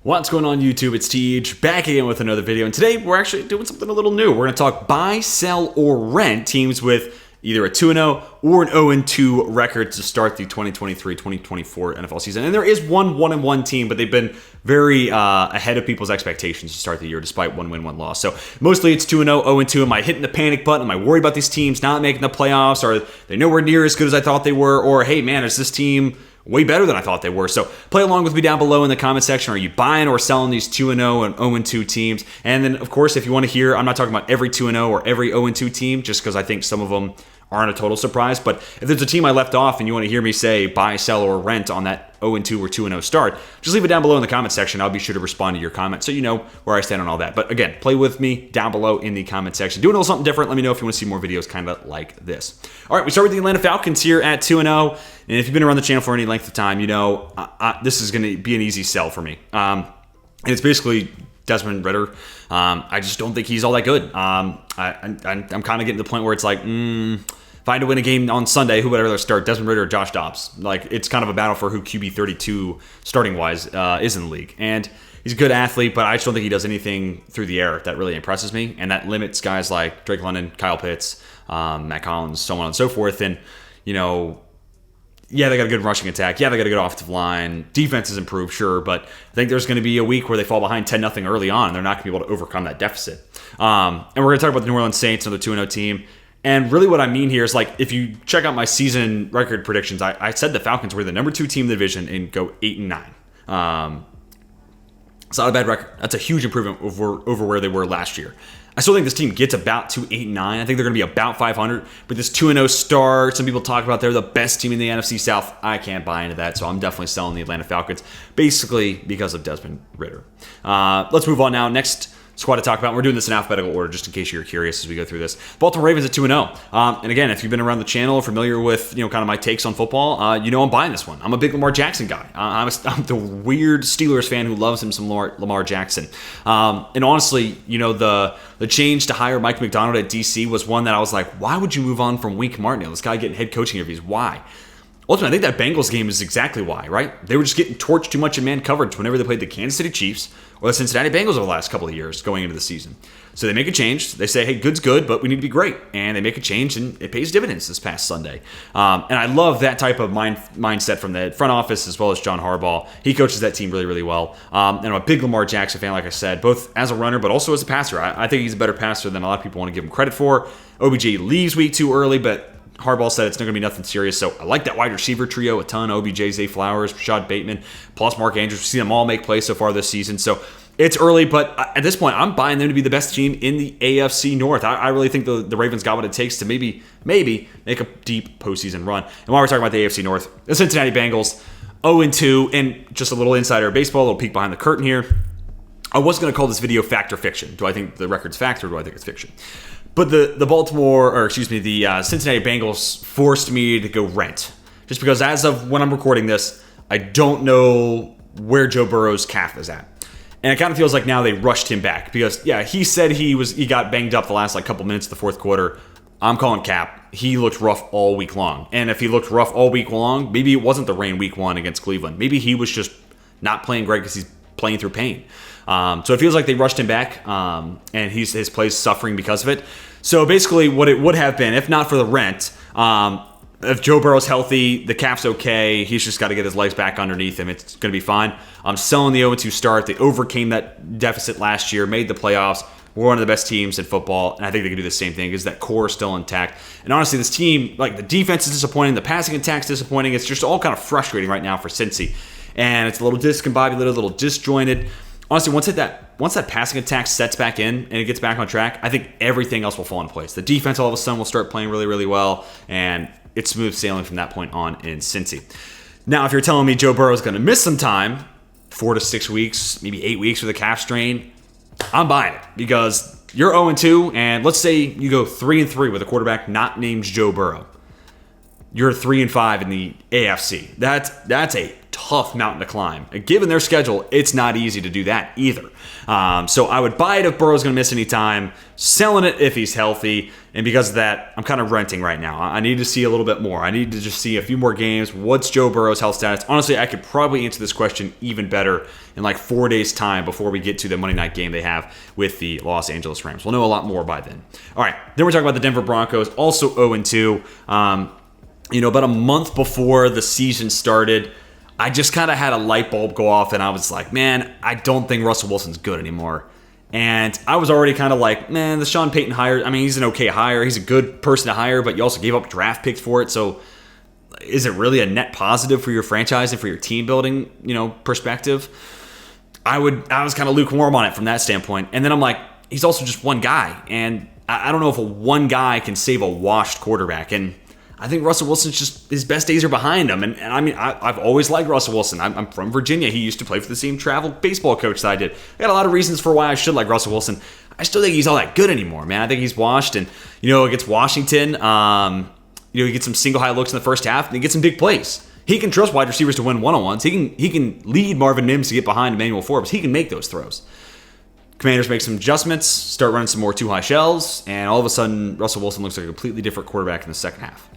What's going on YouTube? It's TH back again with another video, and today we're actually doing something a little new. We're going to talk buy, sell, or rent teams with either a 2-0 or an 0-2 record to start the 2023-2024 NFL season. And there is one 1-1 team, but they've been very ahead of people's expectations to start the year despite one win, one loss. So mostly it's 2-0, 0-2. Am I hitting the panic button? Am I worried about these teams not making the playoffs? Are they nowhere near as good as I thought they were? Or, hey man, is this team way better than I thought they were? So play along with me down below in the comment section. Are you buying or selling these 2-0 and 0-2 teams? And then, of course, if you want to hear, I'm not talking about every 2-0 or every 0-2 team, just because I think some of them aren't a total surprise. But if there's a team I left off and you want to hear me say buy, sell, or rent on that 0-2 or 2-0 start, just leave it down below in the comment section. I'll be sure to respond to your comment so you know where I stand on all that. But again, play with me down below in the comment section. Doing a little something different. Let me know if you want to see more videos kind of like this. All right, we start with the Atlanta Falcons here at 2-0. And if you've been around the channel for any length of time, you know this is going to be an easy sell for me. And it's basically Desmond Ridder. I just don't think he's all that good. I'm kind of getting to the point where it's like, if I had to win a game on Sunday, who would I rather start, Desmond Ridder or Josh Dobbs? Like, it's kind of a battle for who QB 32 starting-wise is in the league. And he's a good athlete, but I just don't think he does anything through the air that really impresses me. And that limits guys like Drake London, Kyle Pitts, Matt Collins, so on and so forth. And, you know, yeah, they got a good rushing attack. Yeah, they got a good offensive line. Defense has improved, sure, but I think there's going to be a week where they fall behind 10-0 early on, and they're not going to be able to overcome that deficit. And we're going to talk about the New Orleans Saints, another 2-0 team. And really what I mean here is, like, if you check out my season record predictions, I said the Falcons were the number 2 team in the division and go 8-9. It's not a bad record. That's a huge improvement over where they were last year. I still think this team gets about to 8-9. I think they're going to be about 500. But this 2-0 start, some people talk about they're the best team in the NFC South. I can't buy into that, so I'm definitely selling the Atlanta Falcons, basically because of Desmond Ridder. Let's move on now. Next squad to talk about. We're doing this in alphabetical order just in case you're curious as we go through this. Baltimore Ravens at 2-0. And again, if you've been around the channel, familiar with kind of my takes on football, you know I'm buying this one. I'm a big Lamar Jackson guy. I'm the weird Steelers fan who loves him some Lamar Jackson. And honestly, the change to hire Mike McDonald at DC was one that I was like, why would you move on from Wink Martindale? This guy getting head coaching interviews. Why? Ultimately, I think that Bengals game is exactly why, right? They were just getting torched too much in man coverage whenever they played the Kansas City Chiefs or the Cincinnati Bengals over the last couple of years going into the season. So they make a change. They say, hey, good's good, but we need to be great. And they make a change, and it pays dividends this past Sunday. And I love that type of mindset from the front office as well as John Harbaugh. He coaches that team really, really well. And I'm a big Lamar Jackson fan, like I said, both as a runner but also as a passer. I think he's a better passer than a lot of people want to give him credit for. OBJ leaves week 2 early, but Harbaugh said it's not going to be nothing serious, so I like that wide receiver trio a ton. OBJ, Zay Flowers, Rashad Bateman, plus Mark Andrews. We've seen them all make plays so far this season, so it's early, but at this point, I'm buying them to be the best team in the AFC North. I really think the Ravens got what it takes to maybe make a deep postseason run. And while we're talking about the AFC North, the Cincinnati Bengals, 0-2, and just a little insider baseball, a little peek behind the curtain here. I was going to call this video fact or fiction. Do I think the record's fact or do I think it's fiction? But the Cincinnati Bengals forced me to go rent. Just because as of when I'm recording this, I don't know where Joe Burrow's calf is at. And it kind of feels like now they rushed him back. Because, yeah, he said he got banged up the last couple minutes of the fourth quarter. I'm calling cap. He looked rough all week long. And if he looked rough all week long, maybe it wasn't the rain week 1 against Cleveland. Maybe he was just not playing great because he's playing through pain. So it feels like they rushed him back, and his play's suffering because of it. So basically what it would have been, if not for the rent, if Joe Burrow's healthy, the calf's okay, he's just got to get his legs back underneath him. It's going to be fine. I'm selling the 0-2 start. They overcame that deficit last year, made the playoffs. We're one of the best teams in football, and I think they can do the same thing because that core is still intact. And honestly, this team, like the defense is disappointing, the passing attack's disappointing. It's just all kind of frustrating right now for Cincy. And it's a little discombobulated, a little disjointed. Honestly, once that passing attack sets back in and it gets back on track, I think everything else will fall into place. The defense all of a sudden will start playing really, really well, and it's smooth sailing from that point on in Cincy. Now, if you're telling me Joe Burrow is going to miss some time, 4 to 6 weeks, maybe 8 weeks with a calf strain, I'm buying it because you're 0-2, and let's say you go 3-3 with a quarterback not named Joe Burrow. You're 3-5 in the AFC. That's a ton tough mountain to climb. And given their schedule, it's not easy to do that either. So I would buy it if Burrow's going to miss any time, selling it if he's healthy, and because of that, I'm kind of renting right now. I need to see a little bit more. I need to just see a few more games. What's Joe Burrow's health status? Honestly, I could probably answer this question even better in like 4 days' time before we get to the Monday night game they have with the Los Angeles Rams. We'll know a lot more by then. All right, then we're talking about the Denver Broncos, also 0-2. About a month before the season started, I just kind of had a light bulb go off, and I was like, man, I don't think Russell Wilson's good anymore. And I was already kind of like, man, the Sean Payton hire, I mean, he's an okay hire. He's a good person to hire, but you also gave up draft picks for it. So is it really a net positive for your franchise and for your team building, perspective? I was kind of lukewarm on it from that standpoint. And then I'm like, he's also just one guy. And I don't know if one guy can save a washed quarterback. And I think Russell Wilson's just, his best days are behind him. And I mean, I've always liked Russell Wilson. I'm from Virginia. He used to play for the same travel baseball coach that I did. I got a lot of reasons for why I should like Russell Wilson. I still think he's all that good anymore, man. I think he's washed. And, against Washington, he gets some single high looks in the first half, and he gets some big plays. He can trust wide receivers to win one-on-ones. He can lead Marvin Mims to get behind Emmanuel Forbes. He can make those throws. Commanders make some adjustments, start running some more too high shells, and all of a sudden, Russell Wilson looks like a completely different quarterback in the second half.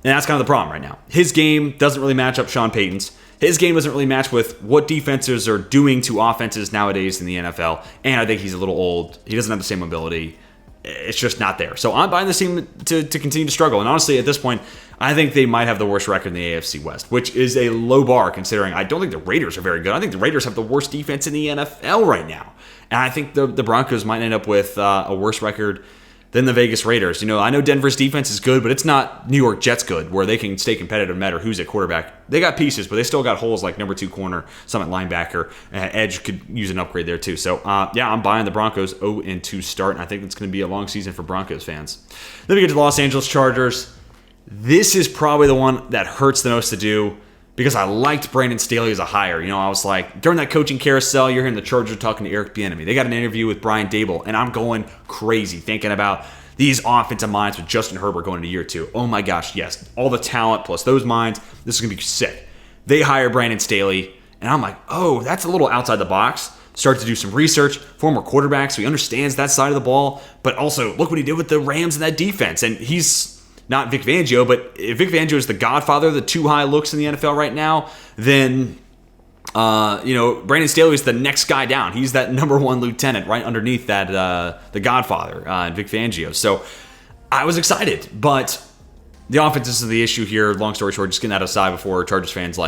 And that's kind of the problem right now. His game doesn't really match up Sean Payton's. His game doesn't really match with what defenses are doing to offenses nowadays in the NFL. And I think he's a little old. He doesn't have the same ability. It's just not there. So I'm buying this team to continue to struggle. And honestly, at this point, I think they might have the worst record in the AFC West, which is a low bar considering I don't think the Raiders are very good. I think the Raiders have the worst defense in the NFL right now. And I think the Broncos might end up with a worse record than the Vegas Raiders. I know Denver's defense is good, but it's not New York Jets good, where they can stay competitive no matter who's at quarterback. They got pieces, but they still got holes like number 2 corner, some at linebacker. Edge could use an upgrade there too. So, I'm buying the Broncos 0-2 start, and I think it's going to be a long season for Broncos fans. Then we get to the Los Angeles Chargers. This is probably the one that hurts the most to do because I liked Brandon Staley as a hire. I was like, during that coaching carousel, you're hearing the Chargers talking to Eric Bieniemy. They got an interview with Brian Daboll, and I'm going crazy thinking about these offensive minds with Justin Herbert going into year 2. Oh my gosh, yes. All the talent plus those minds, this is going to be sick. They hire Brandon Staley, and I'm like, oh, that's a little outside the box. Start to do some research. Former quarterback, so he understands that side of the ball. But also, look what he did with the Rams and that defense. And he's not Vic Fangio, but if Vic Fangio is the godfather of the too high looks in the NFL right now, then Brandon Staley is the next guy down. He's that number 1 lieutenant right underneath that the godfather, Vic Fangio. So I was excited, but the offense is the issue here. Long story short, just getting that aside before Chargers fans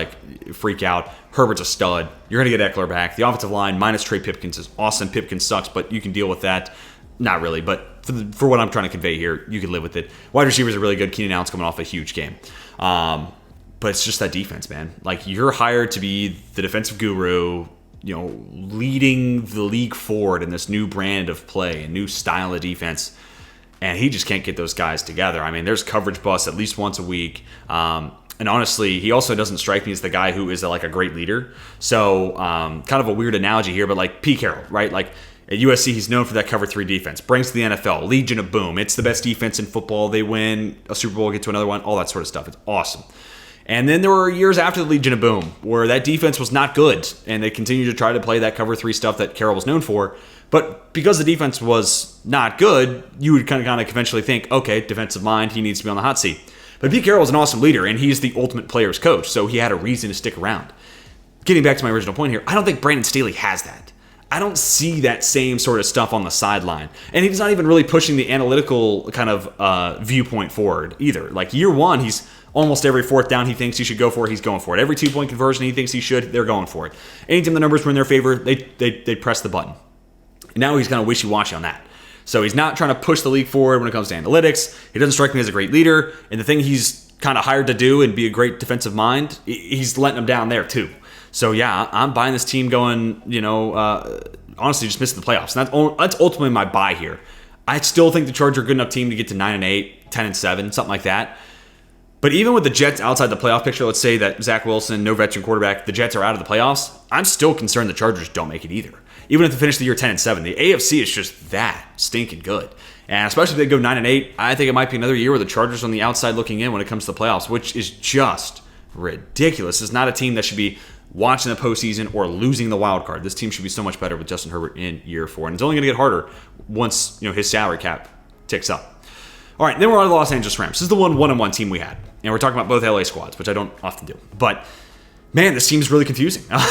freak out. Herbert's a stud. You're going to get Eckler back. The offensive line minus Trey Pipkins is awesome. Pipkins sucks, but you can deal with that. Not really, but for what I'm trying to convey here, you can live with it. Wide receivers are really good. Keenan Allen's coming off a huge game. But it's just that defense, man. You're hired to be the defensive guru, leading the league forward in this new brand of play, a new style of defense. And he just can't get those guys together. I mean, there's coverage busts at least once a week. And honestly, he also doesn't strike me as the guy who is a great leader. So kind of a weird analogy here, but Pete Carroll, right? At USC, he's known for that cover 3 defense. Brings to the NFL, Legion of Boom. It's the best defense in football. They win a Super Bowl, get to another one, all that sort of stuff. It's awesome. And then there were years after the Legion of Boom where that defense was not good, and they continued to try to play that cover 3 stuff that Carroll was known for. But because the defense was not good, you would kind of eventually think, okay, defensive mind, he needs to be on the hot seat. But Pete Carroll is an awesome leader, and he's the ultimate player's coach, so he had a reason to stick around. Getting back to my original point here, I don't think Brandon Staley has that. I don't see that same sort of stuff on the sideline. And he's not even really pushing the analytical kind of viewpoint forward either. Year 1, he's almost every 4th down he thinks he should go for it, he's going for it. Every 2-point conversion he thinks he should, they're going for it. Anytime the numbers were in their favor, they press the button. Now he's kind of wishy-washy on that. So he's not trying to push the league forward when it comes to analytics. He doesn't strike me as a great leader. And the thing he's kind of hired to do and be a great defensive mind, he's letting them down there too. So, I'm buying this team going, honestly, just missing the playoffs. And that's ultimately my buy here. I still think the Chargers are a good enough team to get to 9-8, 10-7, something like that. But even with the Jets outside the playoff picture, let's say that Zach Wilson, no veteran quarterback, the Jets are out of the playoffs, I'm still concerned the Chargers don't make it either. Even if they finish the year 10-7, the AFC is just that stinking good. And especially if they go 9-8, I think it might be another year where the Chargers are on the outside looking in when it comes to the playoffs, which is just ridiculous. It's not a team that should be watching the postseason or losing the wild card. This team should be so much better with Justin Herbert in year 4, and it's only going to get harder once his salary cap ticks up. All right, then we're on the Los Angeles Rams. This is the one-on-one team we had, and we're talking about both LA squads, which I don't often do. But man, this team is really confusing. Going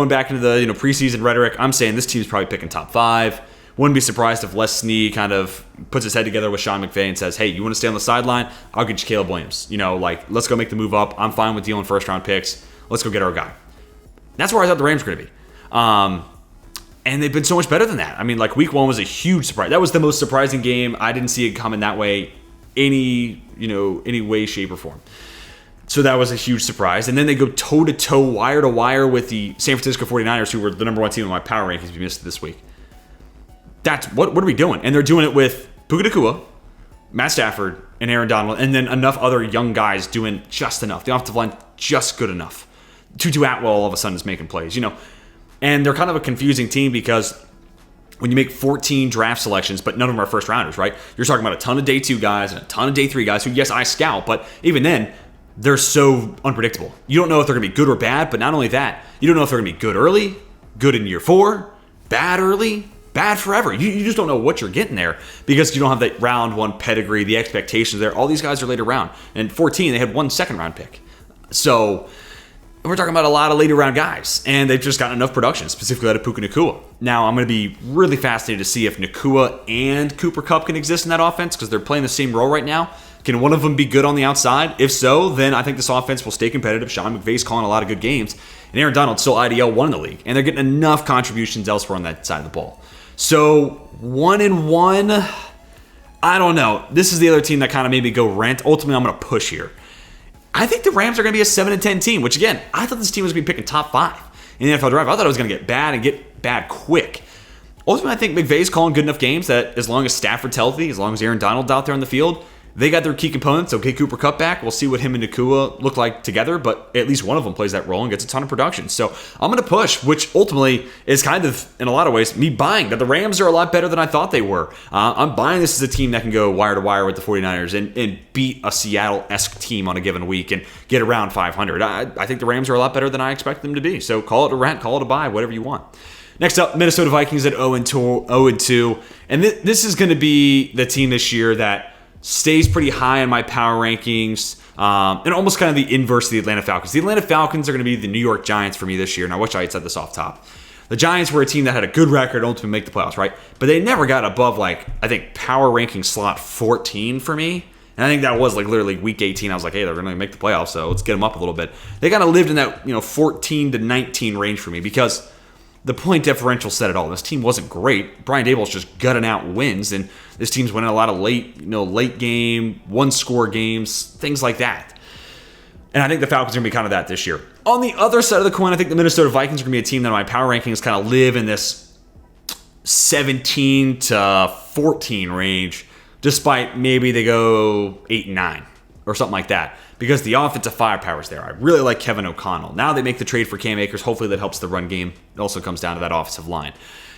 back into the preseason rhetoric, I'm saying this team's probably picking top 5. Wouldn't be surprised if Les Snead kind of puts his head together with Sean McVay and says, hey, you want to stay on the sideline? I'll get you Caleb Williams. Let's go make the move up. I'm fine with dealing first-round picks. Let's go get our guy. That's where I thought the Rams were going to be. And they've been so much better than that. I mean, week 1 was a huge surprise. That was the most surprising game. I didn't see it coming that way any way, shape, or form. So that was a huge surprise. And then they go toe-to-toe, wire-to-wire with the San Francisco 49ers, who were the number 1 team in my power rankings we missed this week. That's what are we doing? And they're doing it with Puka Nacua, Matt Stafford, and Aaron Donald, and then enough other young guys doing just enough. The offensive line just good enough. Tutu Atwell all of a sudden is making plays, And they're kind of a confusing team because when you make 14 draft selections, but none of them are first rounders, right? You're talking about a ton of day 2 guys and a ton of day 3 guys who, yes, I scout, but even then, they're so unpredictable. You don't know if they're going to be good or bad, but not only that, you don't know if they're going to be good early, good in year 4, bad early, bad forever. You just don't know what you're getting there because you don't have that round 1 pedigree, the expectations there. All these guys are later round. And 14, they had 1 second-round pick. So we're talking about a lot of later round guys, and they've just gotten enough production, specifically out of Puka Nacua. Now, I'm going to be really fascinated to see if Nacua and Cooper Kupp can exist in that offense because they're playing the same role right now. Can one of them be good on the outside? If so, then I think this offense will stay competitive. Sean McVay's calling a lot of good games, and Aaron Donald's still IDL1 in the league, and they're getting enough contributions elsewhere on that side of the ball. So 1-1, I don't know. This is the other team that kind of made me go rent. Ultimately, I'm going to push here. I think the Rams are going to be a 7-10 team, which again, I thought this team was going to be picking top 5 in the NFL draft. I thought it was going to get bad and get bad quick. Ultimately, I think McVay's calling good enough games that as long as Stafford's healthy, as long as Aaron Donald's out there on the field, they got their key components. So get Cooper Kupp back. We'll see what him and Nacua look like together, but at least one of them plays that role and gets a ton of production. So I'm going to push, which ultimately is kind of, in a lot of ways, me buying that the Rams are a lot better than I thought they were. I'm buying this as a team that can go wire to wire with the 49ers and beat a Seattle-esque team on a given week and get around 500. I think the Rams are a lot better than I expect them to be. So call it a rent, call it a buy, whatever you want. Next up, Minnesota Vikings at 0-2. And this is going to be the team this year that stays pretty high in my power rankings, and almost kind of the inverse of the Atlanta Falcons. The Atlanta Falcons are going to be the New York Giants for me this year, and I wish I had said this off top. The Giants were a team that had a good record, ultimately make the playoffs, right? But they never got above, I think, power ranking slot 14 for me. And I think that was literally week 18. I was like, hey, they're going to make the playoffs, so let's get them up a little bit. They kind of lived in that 14 to 19 range for me because the point differential said it all. This team wasn't great. Brian Daboll's just gutting out wins, and this team's winning a lot of late game, one-score games, things like that. And I think the Falcons are going to be kind of that this year. On the other side of the coin, I think the Minnesota Vikings are going to be a team that in my power rankings kind of live in this 17 to 14 range, despite maybe they go 8-9 or something like that. Because the offensive firepower is there. I really like Kevin O'Connell. Now they make the trade for Cam Akers. Hopefully that helps the run game. It also comes down to that offensive line.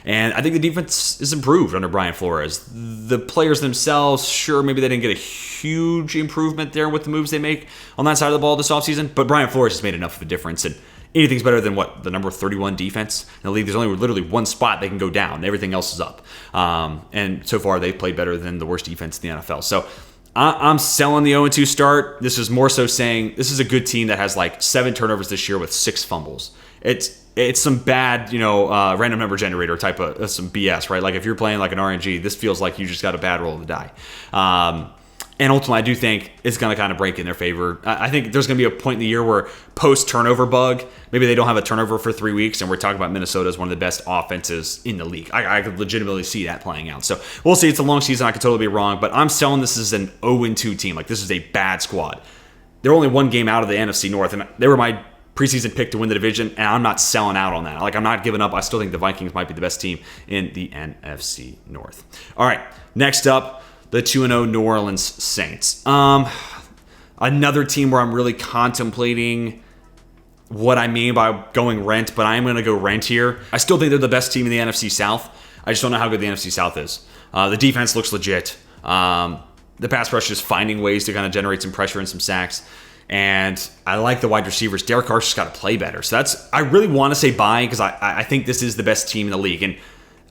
And I think the defense is improved under Brian Flores. The players themselves, sure, maybe they didn't get a huge improvement there with the moves they make on that side of the ball this offseason. But Brian Flores has made enough of a difference. And anything's better than the number 31 defense in the league. There's only literally one spot they can go down. Everything else is up. And so far they've played better than the worst defense in the NFL. So I'm selling the 0-2 start. This is more so saying this is a good team that has 7 turnovers this year with 6 fumbles. It's some bad, random number generator type of some BS, right? If you're playing an RNG, this feels like you just got a bad roll of the die. And ultimately, I do think it's going to kind of break in their favor. I think there's going to be a point in the year where post-turnover bug, maybe they don't have a turnover for 3 weeks, and we're talking about Minnesota as one of the best offenses in the league. I could legitimately see that playing out. So we'll see. It's a long season. I could totally be wrong, but I'm selling this as an 0-2 team. This is a bad squad. They're only one game out of the NFC North, and they were my preseason pick to win the division, and I'm not selling out on that. I'm not giving up. I still think the Vikings might be the best team in the NFC North. All right, next up, the 2-0 New Orleans Saints. Another team where I'm really contemplating what I mean by going rent, but I'm going to go rent here. I still think they're the best team in the NFC South. I just don't know how good the NFC South is. The defense looks legit. The pass rush is finding ways to kind of generate some pressure and some sacks. And I like the wide receivers. Derek Carr's just got to play better. So I really want to say bye because I think this is the best team in the league. And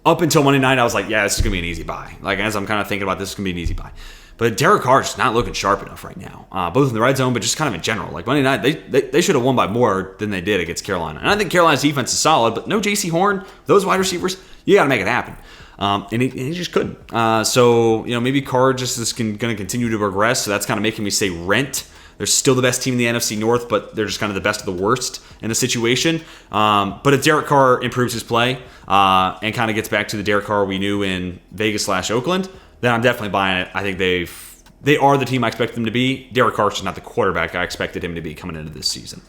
up until Monday night, I was like, yeah, this is going to be an easy buy. Like, as I'm kind of thinking about this, is going to be an easy buy. But Derek Carr's just not looking sharp enough right now, both in the red zone, but just kind of in general. Like, Monday night, they should have won by more than they did against Carolina. And I think Carolina's defense is solid, but no J.C. Horn, those wide receivers, you got to make it happen. And he just couldn't. So, maybe Carr just is going to continue to progress. So that's kind of making me say rent. They're still the best team in the NFC North, but they're just kind of the best of the worst in the situation. But if Derek Carr improves his play and kind of gets back to the Derek Carr we knew in Vegas/Oakland, then I'm definitely buying it. I think they are the team I expect them to be. Derek Carr's just not the quarterback I expected him to be coming into this season.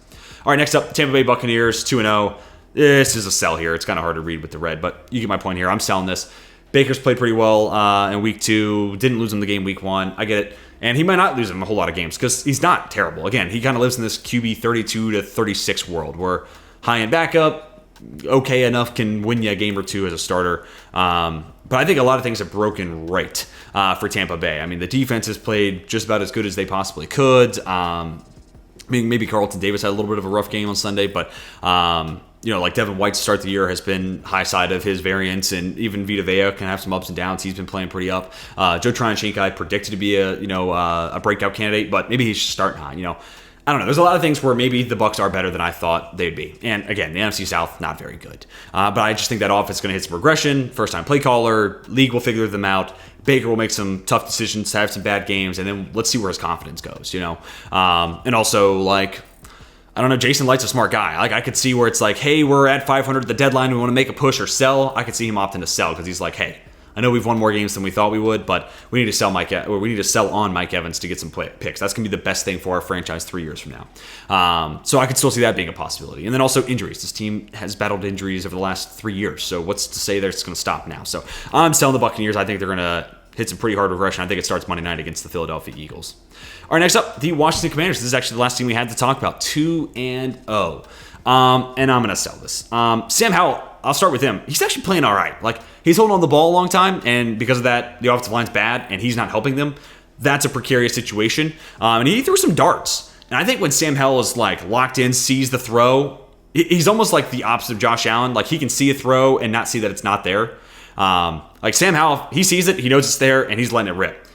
All right, next up, Tampa Bay Buccaneers, 2-0. This is a sell here. It's kind of hard to read with the red, but you get my point here. I'm selling this. Baker's played pretty well in week 2. Didn't lose him the game week 1. I get it. And he might not lose him a whole lot of games because he's not terrible. Again, he kind of lives in this QB 32 to 36 world where high-end backup, okay enough, can win you a game or two as a starter. But I think a lot of things have broken right for Tampa Bay. I mean, the defense has played just about as good as they possibly could. Maybe Carlton Davis had a little bit of a rough game on Sunday, but like Devin White to start the year has been high side of his variance, and even Vita Vea can have some ups and downs. He's been playing pretty up. Joe Tryon-Shoyinka I predicted to be a breakout candidate, but maybe he's starting high. I don't know. There's a lot of things where maybe the Bucs are better than I thought they'd be. And again, the NFC South, not very good. But I just think that offense is going to hit some regression. First-time play caller. League will figure them out. Baker will make some tough decisions, have some bad games, and then let's see where his confidence goes, And also, I don't know, Jason Light's a smart guy. I could see where it's like, hey, we're at 500 at the deadline. We want to make a push or sell. I could see him opting to sell because he's like, hey, I know we've won more games than we thought we would, but we need to sell on Mike Evans to get some picks. That's going to be the best thing for our franchise 3 years from now. So I could still see that being a possibility. And then also injuries. This team has battled injuries over the last 3 years. So what's to say that it's going to stop now? So I'm selling the Buccaneers. I think they're going to hit some pretty hard regression. I think it starts Monday night against the Philadelphia Eagles. All right, next up, the Washington Commanders. This is actually the last team we had to talk about, 2-0. And I'm going to sell this. Sam Howell, I'll start with him. He's actually playing all right. He's holding on the ball a long time, and because of that, the offensive line's bad, and he's not helping them. That's a precarious situation. And he threw some darts. And I think when Sam Howell is locked in, sees the throw, he's almost like the opposite of Josh Allen. He can see a throw and not see that it's not there. Sam Howell, he sees it, he knows it's there, and he's letting it rip.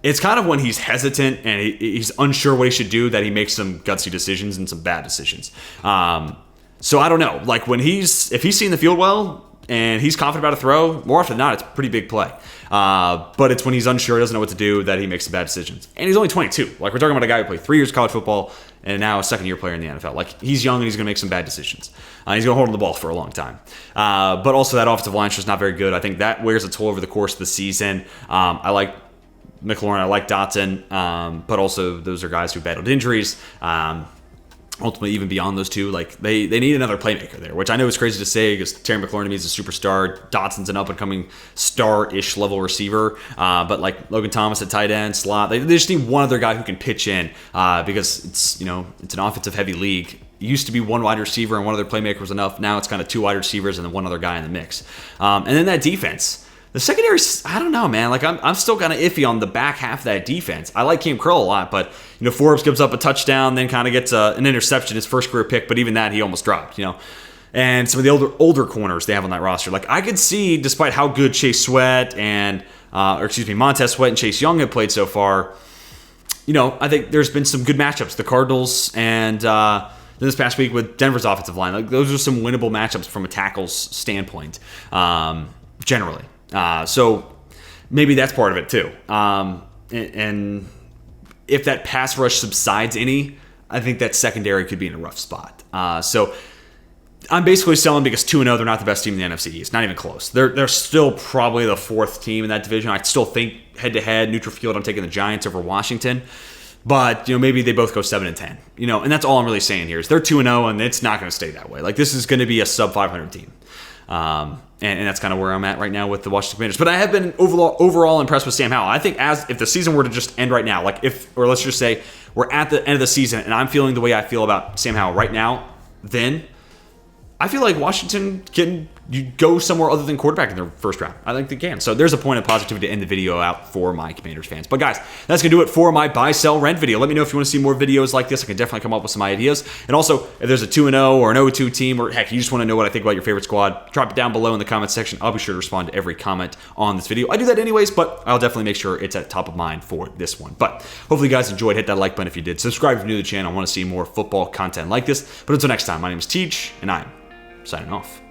It's kind of when he's hesitant and he's unsure what he should do that he makes some gutsy decisions and some bad decisions. So I don't know. If he's seeing the field well and he's confident about a throw, more often than not, it's a pretty big play. But it's when he's unsure, doesn't know what to do, that he makes some bad decisions. And he's only 22. We're talking about a guy who played 3 years of college football and now a second-year player in the NFL. He's young and he's going to make some bad decisions. He's going to hold on the ball for a long time. But also that offensive line is just not very good. I think that wears a toll over the course of the season. I like McLaurin, I like Dotson, but also those are guys who battled injuries. Ultimately, even beyond those two, they need another playmaker there, which I know is crazy to say because Terry McLaurin to me is a superstar. Dotson's an up-and-coming star-ish level receiver. But Logan Thomas at tight end, slot, they just need one other guy who can pitch in because it's an offensive-heavy league. It used to be one wide receiver and one other playmaker was enough. Now it's kind of 2 wide receivers and then one other guy in the mix. And then that defense. The secondary, I don't know, man. I'm still kind of iffy on the back half of that defense. I like Cam Curl a lot, but Forbes gives up a touchdown, then kind of gets an interception, his first career pick, but even that he almost dropped. And some of the older corners they have on that roster, I could see, despite how good Chase Sweat and Montez Sweat and Chase Young have played so far, I think there's been some good matchups. The Cardinals and then this past week with Denver's offensive line, those are some winnable matchups from a tackles standpoint, generally. So maybe that's part of it too. And if that pass rush subsides any, I think that secondary could be in a rough spot. So I'm basically selling because 2-0, they're not the best team in the NFC East. Not even close. They're still probably the 4th team in that division. I still think head-to-head, neutral field, I'm taking the Giants over Washington. But, maybe they both go 7-10. And that's all I'm really saying here is they're 2-0, and it's not going to stay that way. This is going to be a sub-500 team. And that's kind of where I'm at right now with the Washington Commanders. But I have been overall impressed with Sam Howell. I think if the season were to just end right now, or let's just say we're at the end of the season and I'm feeling the way I feel about Sam Howell right now, then I feel like Washington can, you go somewhere other than quarterback in the first round. I think they can. So there's a point of positivity to end the video out for my Commanders fans. But guys, that's going to do it for my buy, sell, rent video. Let me know if you want to see more videos like this. I can definitely come up with some ideas. And also, if there's a 2-0 or an 0-2 team, or heck, you just want to know what I think about your favorite squad, drop it down below in the comment section. I'll be sure to respond to every comment on this video. I do that anyways, but I'll definitely make sure it's at top of mind for this one. But hopefully you guys enjoyed. Hit that like button if you did. Subscribe if you're new to the channel. I want to see more football content like this. But until next time, my name is Teach, and I'm signing off.